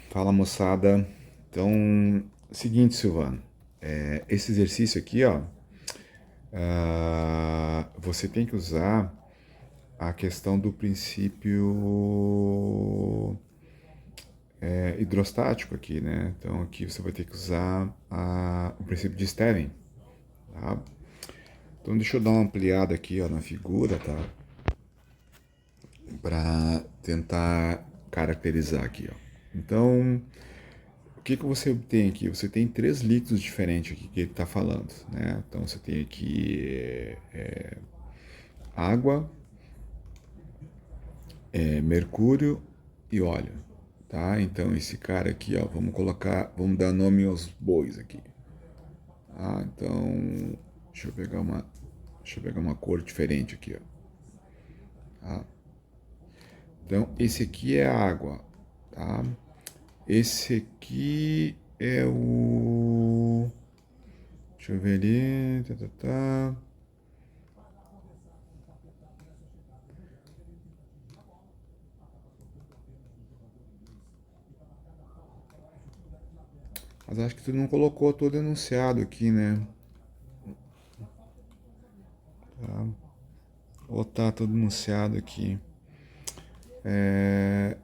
Fala, moçada. Então, seguinte, Silvano, esse exercício aqui, ó, você tem que usar a questão do princípio hidrostático aqui, né? Então aqui você vai ter que usar o princípio de Stirling, tá? Então deixa eu dar uma ampliada aqui, ó, na figura, tá? Para tentar caracterizar aqui, ó. Então, o que você tem aqui? Você tem três líquidos diferentes aqui que ele está falando, né? Então você tem aqui água, mercúrio e óleo, tá? Então esse cara aqui, ó, vamos dar nome aos bois aqui, tá? Então deixa eu pegar uma cor diferente aqui, ó. Tá? Então esse aqui é a água, tá? Esse aqui é o, deixa eu ver ali, tá. Mas acho que tu não colocou todo enunciado aqui, né? Tá. Ou tá todo enunciado aqui.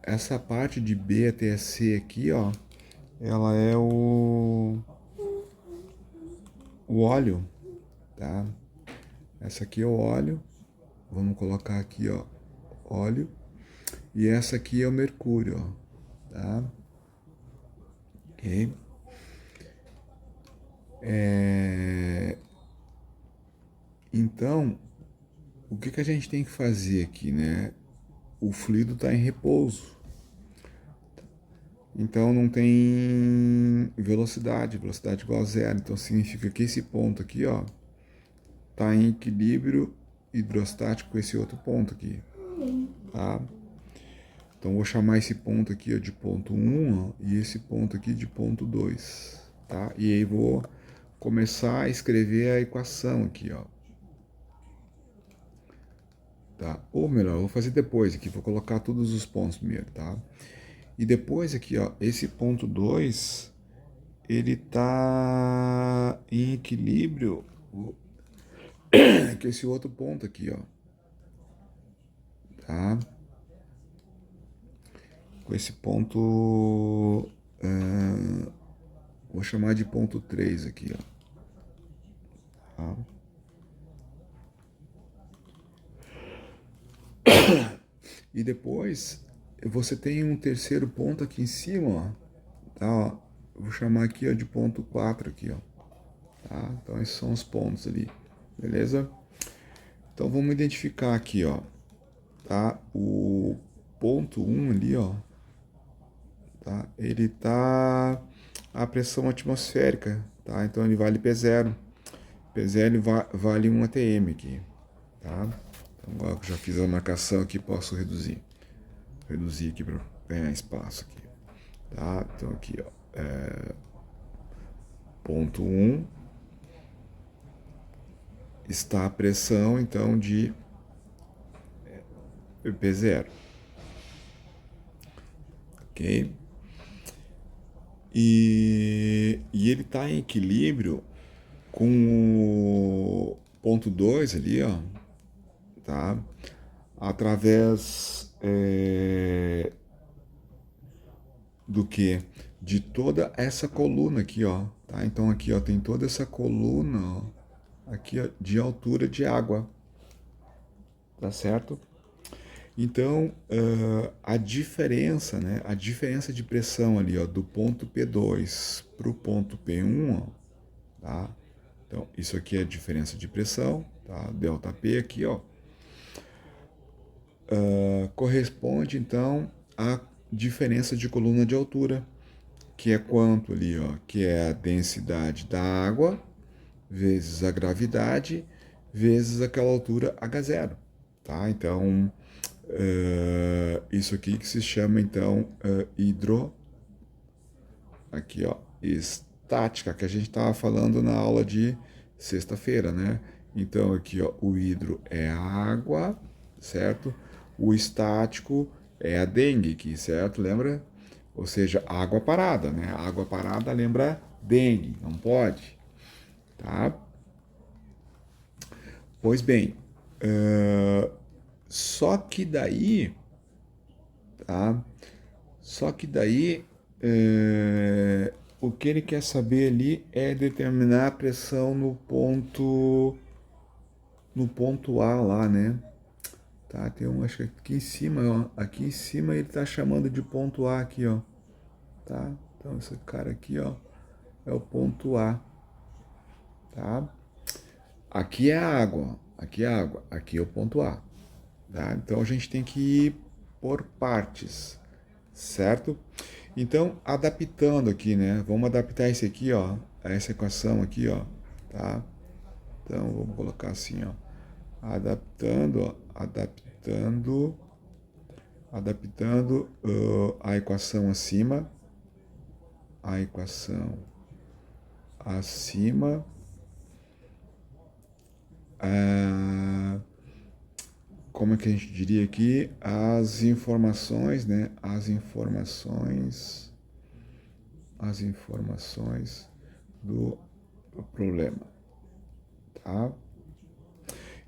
Essa parte de B até C aqui, ó, ela é o óleo, tá? Essa aqui é o óleo. Vamos colocar aqui, ó, óleo. E essa aqui é o mercúrio, ó, tá? Ok? Então, o que a gente tem que fazer aqui, né? O fluido está em repouso. Então não tem velocidade igual a zero. Então significa que esse ponto aqui, ó, tá em equilíbrio hidrostático com esse outro ponto aqui, tá? Então vou chamar esse ponto aqui, ó, de ponto 1, ó, e esse ponto aqui de ponto 2, tá? E aí vou começar a escrever a equação aqui, ó. Tá? Ou melhor, vou fazer depois aqui, vou colocar todos os pontos primeiro, tá? E depois aqui, ó, esse ponto 2 ele tá em equilíbrio com esse outro ponto aqui, ó, tá? Com esse ponto, vou chamar de ponto 3 aqui, ó, tá? E depois você tem um terceiro ponto aqui em cima, ó, tá? Ó, vou chamar aqui, ó, de ponto 4 aqui, ó, tá? Então esses são os pontos ali, beleza? Então vamos identificar aqui, ó, tá? O ponto 1 ali, ó, tá? Ele tá a pressão atmosférica, tá? Então ele vale P0. P0 vale 1 atm aqui, tá? Então agora que eu já fiz a marcação aqui, posso reduzir. Reduzir aqui para ganhar espaço aqui, tá? Então aqui, ó, ponto 1 está a pressão, então, de P0, ok? E ele está em equilíbrio com o ponto 2 ali, ó, tá? Através do que? De toda essa coluna aqui, ó, tá? Então aqui, ó, tem toda essa coluna, ó, aqui, ó, de altura de água, tá certo? Então, a diferença, né? A diferença de pressão ali, ó, do ponto P2 para o ponto P1, ó, tá? Então, isso aqui é a diferença de pressão, tá? Delta P aqui, ó. Corresponde, então, à diferença de coluna de altura, que é quanto ali, ó? Que é a densidade da água vezes a gravidade vezes aquela altura h0, tá? Então, isso aqui que se chama, então, aqui, ó, estática, que a gente estava falando na aula de sexta-feira, né? Então aqui, ó, o hidro é a água, certo? O estático é a dengue aqui, certo? Lembra? Ou seja, água parada, né? Água parada lembra dengue, não pode, tá? Pois bem, só que daí, tá? Só que daí, o que ele quer saber ali é determinar a pressão no ponto A lá, né? Tá, tem um, acho que aqui em cima, ó. Aqui em cima ele tá chamando de ponto A aqui, ó. Tá? Então esse cara aqui, ó, é o ponto A, tá? Aqui é a água, aqui é a água, aqui é o ponto A, tá? Então a gente tem que ir por partes, certo? Então, adaptando aqui, né? Vamos adaptar esse aqui, ó, a essa equação aqui, ó, tá? Então, vamos colocar assim, ó, adaptando, ó, adaptando a equação acima, a equação acima, como é que a gente diria aqui, as informações, né? As informações do problema, tá?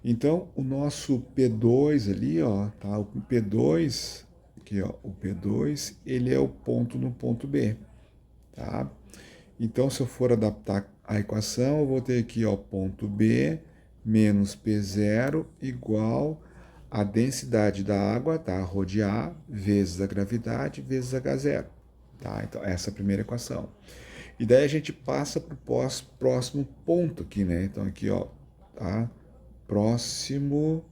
Então, o nosso P2 ali, ó, tá? O P2, aqui, ó, o P2, ele é o ponto no ponto B, tá? Então, se eu for adaptar a equação, eu vou ter aqui, ó, ponto B menos P0 igual a densidade da água, tá? Rho de A, vezes a gravidade, vezes H0, tá? Então, essa é a primeira equação. E daí a gente passa para o próximo ponto aqui, né? Então, aqui, ó, tá? Próximo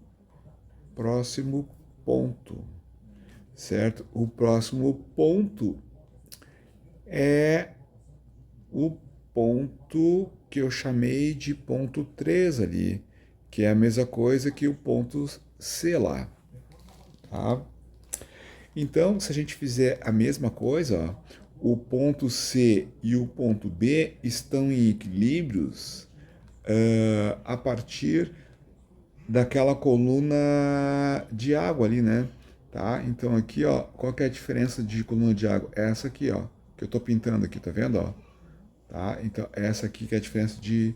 ponto, certo? O próximo ponto é o ponto que eu chamei de ponto 3 ali, que é a mesma coisa que o ponto C lá, tá? Então, se a gente fizer a mesma coisa, ó, o ponto C e o ponto B estão em equilíbrios a partir daquela coluna de água ali, né? Tá? Então aqui, ó, qual que é a diferença de coluna de água? Essa aqui, ó, que eu tô pintando aqui, tá vendo, ó? Tá? Então essa aqui que é a diferença de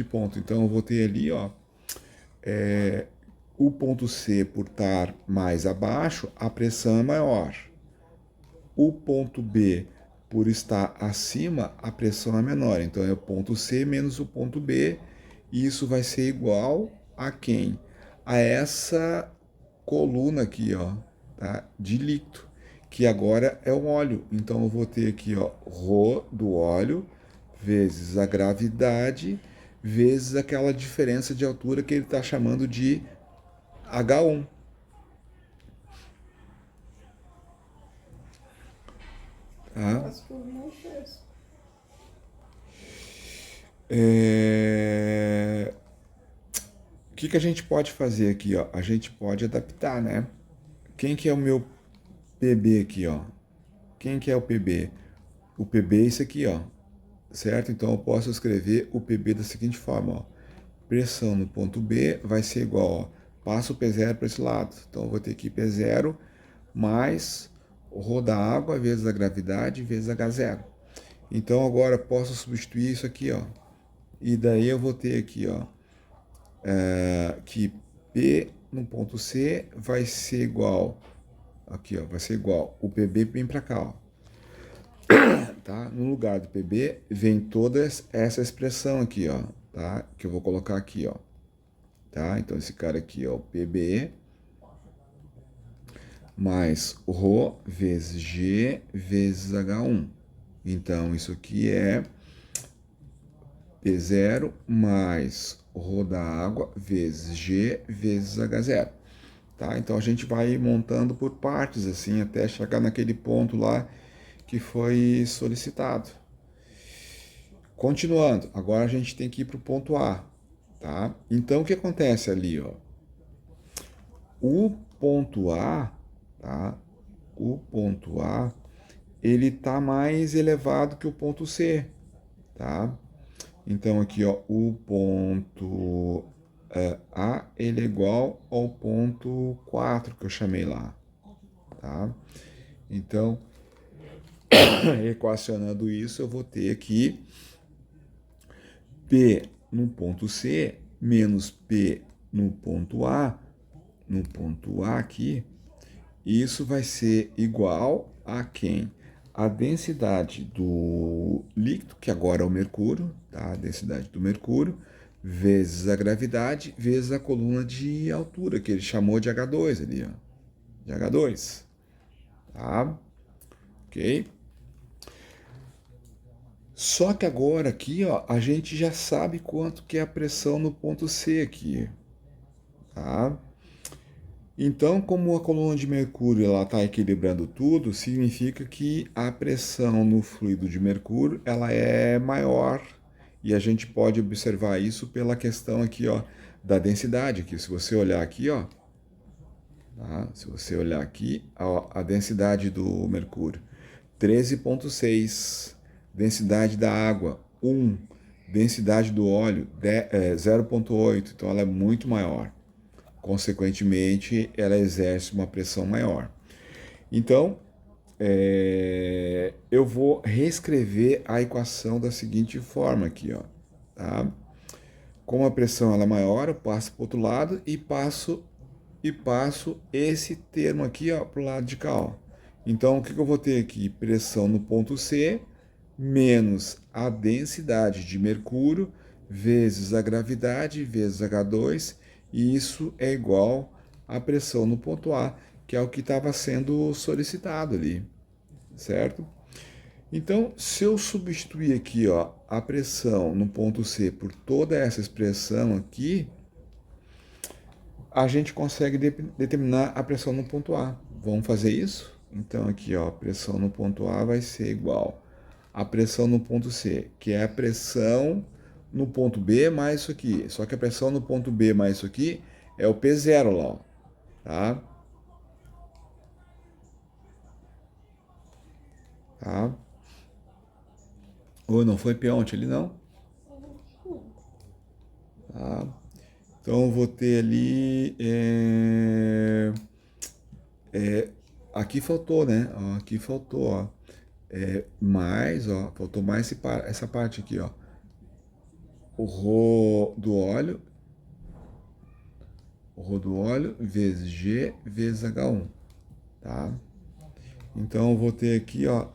ponto. Então eu vou ter ali, ó, o ponto C por estar mais abaixo, a pressão é maior. O ponto B por estar acima, a pressão é menor. Então é o ponto C menos o ponto B, e isso vai ser igual a quem? A essa coluna aqui, ó, tá? De líquido, que agora é o óleo. Então eu vou ter aqui, ó, ρ do óleo vezes a gravidade vezes aquela diferença de altura que ele está chamando de H1. Tá? O que a gente pode fazer aqui, ó? A gente pode adaptar, né? Quem que é o meu PB aqui, ó? Quem que é o PB? O PB é isso aqui, ó. Certo? Então eu posso escrever o PB da seguinte forma, ó. Pressão no ponto B vai ser igual, ó. Passa o P0 para esse lado. Então eu vou ter aqui P0 mais o ρ da água vezes a gravidade vezes H0. Então agora eu posso substituir isso aqui, ó. E daí eu vou ter aqui, ó, que P no ponto C vai ser igual, aqui, ó, vai ser igual, o PB vem para cá, ó, tá? No lugar do PB vem toda essa expressão aqui, ó, tá? Que eu vou colocar aqui, ó, tá? Então esse cara aqui, ó, o PB mais o ρ vezes G vezes H1. Então isso aqui é P0 mais o ρ da água vezes G vezes H0. Tá? Então a gente vai montando por partes, assim, até chegar naquele ponto lá que foi solicitado. Continuando, agora a gente tem que ir para o ponto A. Tá? Então o que acontece ali? Ó? O ponto A, tá? O ponto A, ele está mais elevado que o ponto C. Tá? Então aqui, ó, o ponto A, ele é igual ao ponto 4 que eu chamei lá, tá? Então, equacionando isso, eu vou ter aqui P no ponto C menos P no ponto A aqui, isso vai ser igual a quem? A densidade do líquido, que agora é o mercúrio, tá? A densidade do mercúrio, vezes a gravidade, vezes a coluna de altura, que ele chamou de H2 ali, ó. De H2, tá? Ok? Só que agora aqui, ó, a gente já sabe quanto que é a pressão no ponto C aqui, tá? Então, como a coluna de mercúrio está equilibrando tudo, significa que a pressão no fluido de mercúrio ela é maior. E a gente pode observar isso pela questão aqui, ó, da densidade. Aqui, se você olhar aqui, ó, tá? Se você olhar aqui, ó, a densidade do mercúrio, 13,6. Densidade da água, 1. Densidade do óleo, 0,8. Então, ela é muito maior. Consequentemente, ela exerce uma pressão maior. Então, eu vou reescrever a equação da seguinte forma aqui, ó, tá? Como a pressão ela é maior, eu passo para o outro lado e passo esse termo aqui, ó, para o lado de cá, ó. Então, o que eu vou ter aqui? Pressão no ponto C menos a densidade de mercúrio vezes a gravidade vezes H2, e isso é igual à pressão no ponto A, que é o que estava sendo solicitado ali, certo? Então, se eu substituir aqui, ó, a pressão no ponto C por toda essa expressão aqui, a gente consegue determinar a pressão no ponto A. Vamos fazer isso? Então, aqui, ó, a pressão no ponto A vai ser igual à pressão no ponto C, que é a pressão no ponto B mais isso aqui. Só que a pressão no ponto B mais isso aqui é o P0 lá, ó, tá? Tá? Ou não foi P ontem ali, não? Tá? Então, eu vou ter ali... aqui faltou, né? Ó, aqui faltou, ó. Mais, ó, faltou mais essa parte aqui, ó. O rho do óleo vezes G vezes H1, tá? Então eu vou ter aqui, ó,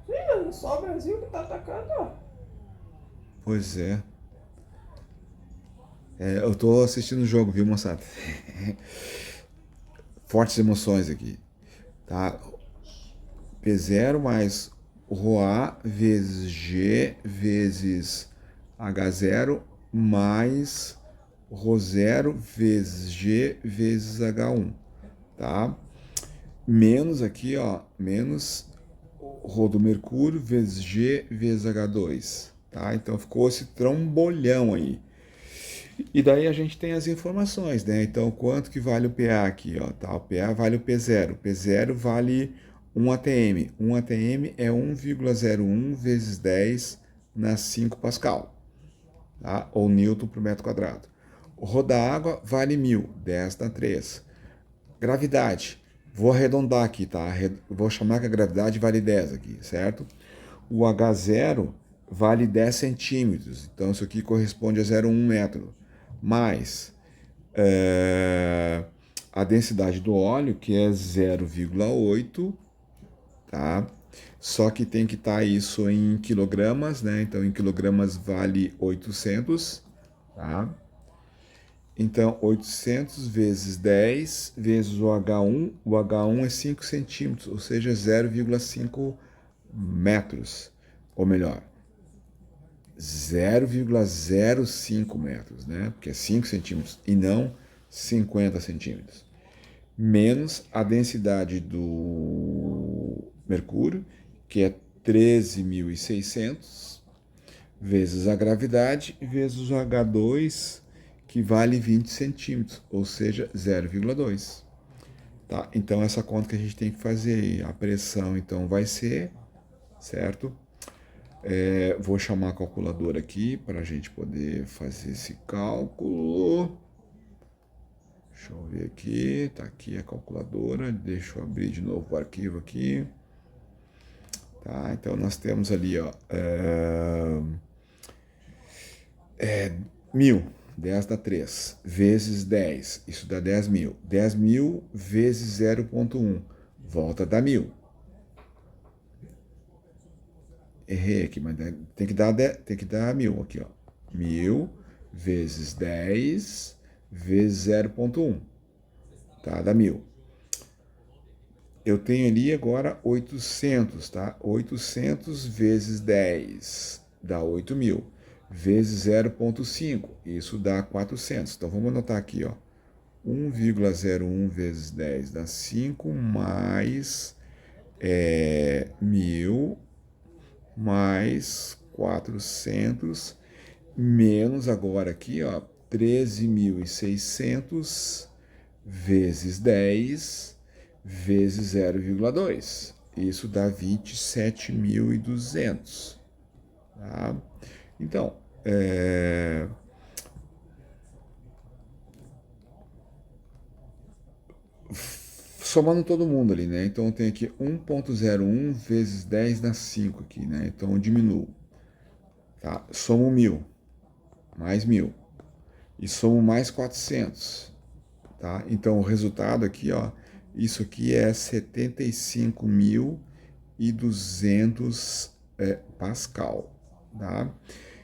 Ih, só o Brasil que tá atacando, ó. pois é. Eu tô assistindo o jogo, viu, moçada? Fortes emoções aqui, tá? P0 mais ρA vezes G vezes H0 mais ρ0 vezes G vezes H1, tá? Menos aqui, ó, menos ρ do mercúrio vezes G vezes H2, tá? Então ficou esse trombolhão aí. E daí a gente tem as informações, né? Então, quanto que vale o PA aqui, ó, tá? O PA vale o P0. O P0 vale 1 atm. 1 atm é 1,01 vezes 10 na 5 Pascal, tá? Ou Newton por metro quadrado. O ρ da água vale 1000, 10 na 3. Gravidade. Vou arredondar aqui, tá? Vou chamar que a gravidade vale 10 aqui, certo? O H0 vale 10 centímetros. Então, isso aqui corresponde a 0,1 metro. Mais a densidade do óleo, que é 0,8, tá? Só que tem que estar isso em quilogramas, né? Então, em quilogramas vale 800, tá? Então, 800 vezes 10 vezes o H1. O H1 é 5 centímetros, ou seja, 0,5 metros. Ou melhor, 0,05 metros, né? Porque é 5 centímetros e não 50 centímetros. Menos a densidade do mercúrio, que é 13.600, vezes a gravidade, vezes o H2, que vale 20 centímetros, ou seja, 0,2. Tá? Então, essa conta que a gente tem que fazer aí, a pressão, então, vai ser, certo? Vou chamar a calculadora aqui para a gente poder fazer esse cálculo. Deixa eu ver aqui, tá aqui a calculadora, deixa eu abrir de novo o arquivo aqui. Tá, então nós temos ali, ó, 1.000, 10 dá 3, vezes 10, isso dá 10.000. 10.000 vezes 0,1, volta a dar 1.000. Errei aqui, mas tem que dar 1.000 aqui, ó. 1.000 vezes 10 vezes 0,1, tá? Dá 1.000. Eu tenho ali agora 800, tá? 800 vezes 10 dá 8.000. Vezes 0,5, isso dá 400. Então vamos anotar aqui, ó. 1,01 vezes 10 dá 5, mais 1.000, mais 400, menos agora aqui, ó, 13.600 vezes 10 vezes 0,2. Isso dá 27.200. Tá? Então, somando todo mundo ali, né? Então eu tenho aqui 1,01 vezes 10 dá 5 aqui, né? Então eu diminuo. Tá? Somo 1.000, mais 1.000. E somo mais 400. Tá? Então o resultado aqui, ó, isso aqui é 75.200 Pascal. Tá?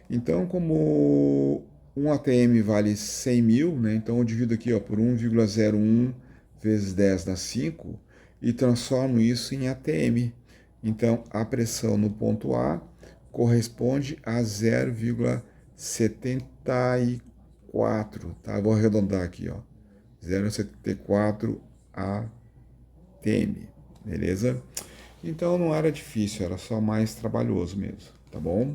Então, como um ATM vale 100.000, né? Então eu divido aqui, ó, por 1,01 vezes 10 dá 5 e transformo isso em ATM. Então a pressão no ponto A corresponde a 0,74, tá? Vou arredondar aqui, ó, 0,74 ATM, beleza? Então não era difícil, era só mais trabalhoso mesmo, tá bom?